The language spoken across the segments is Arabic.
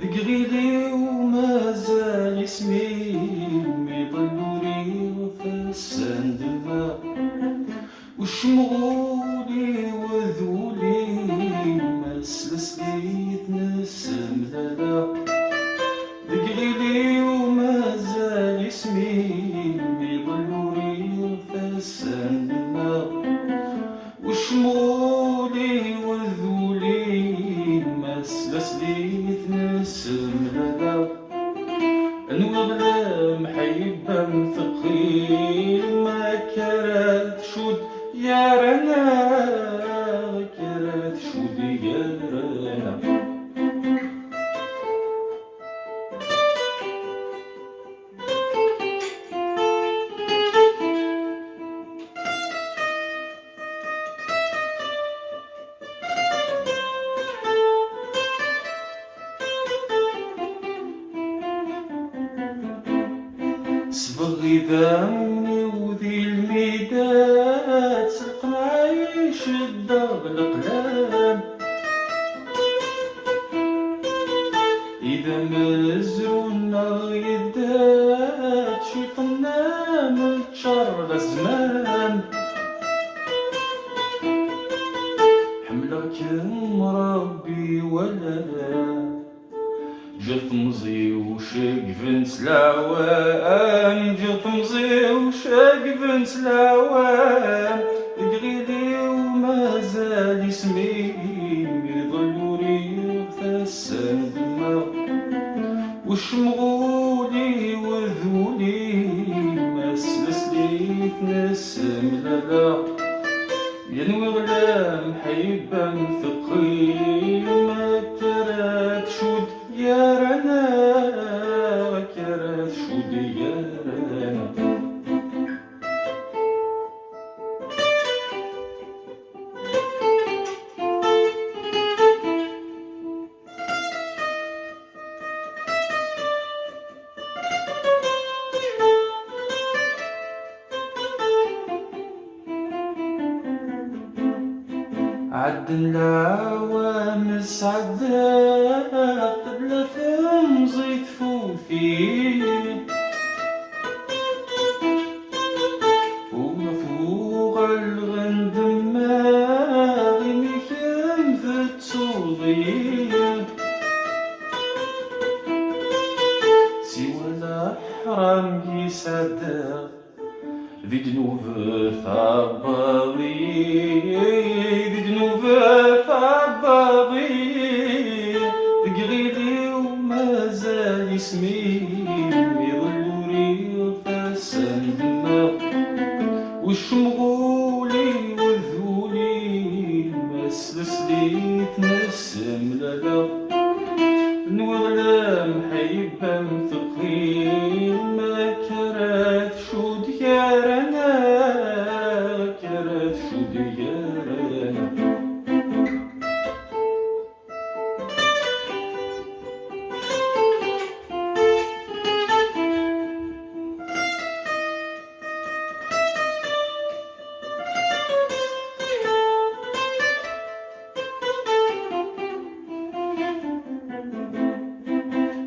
ذكريلي ومازال اسمي ميضلولي وفسان دما وشمغولي وذولي مسلسلي يتنسم لالا. ذكريلي ومازال اسمي ميضلولي وفسان دما وشمغولي وذولي مسلسلي يتنسم لالا. نوغلا محيبة مثقيل ما كرات شود يا رنا كرات شود يا رنا. صبغي ذامي وذي الميدان سلق معايش الدغ القلام. إذا مزرونا يدات شيطنا متشر الزمان. حملك مربي ولا جات مزي وشاقف نسلاوان. جات مزي وشاقف نسلاوان. قغيلي ومازال اسمي يضلولي وفسان دما وشمغولي وذولي مسلسلي يتنسم لالا. يا نوغلا محيبة مثقيل ما كرات شود يا رنا كرات شود يا رنا. عد العوام السعداء قد لفم زيت فوفي ومفوق الغند ماغي ميكم في التصوضي. سوى الأحرام يسعدا ذي جنوب ثابضي ذي جنوب ثابضي. ذقغيلي ومازال اسمي يضلولي وفسان دما وشمغولي وذولي مسلسلي يتنسم لالا. نوغلا محيبة مثقيل ما كرات شود يا رنا كرات شود يا رنا.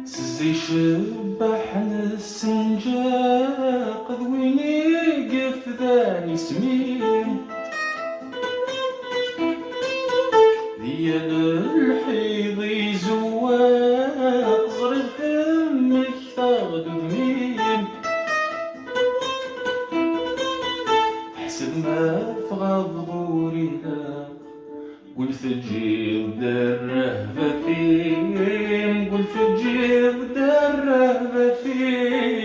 سزي شبح السنجاق ذويني قفذاني سمين. ديال الحيض يزواق زرق فمك ثاغد ذمين. حسب ما فغض غوري لا قلت تجيب ودرب فيه نقول في الجيب درب فيه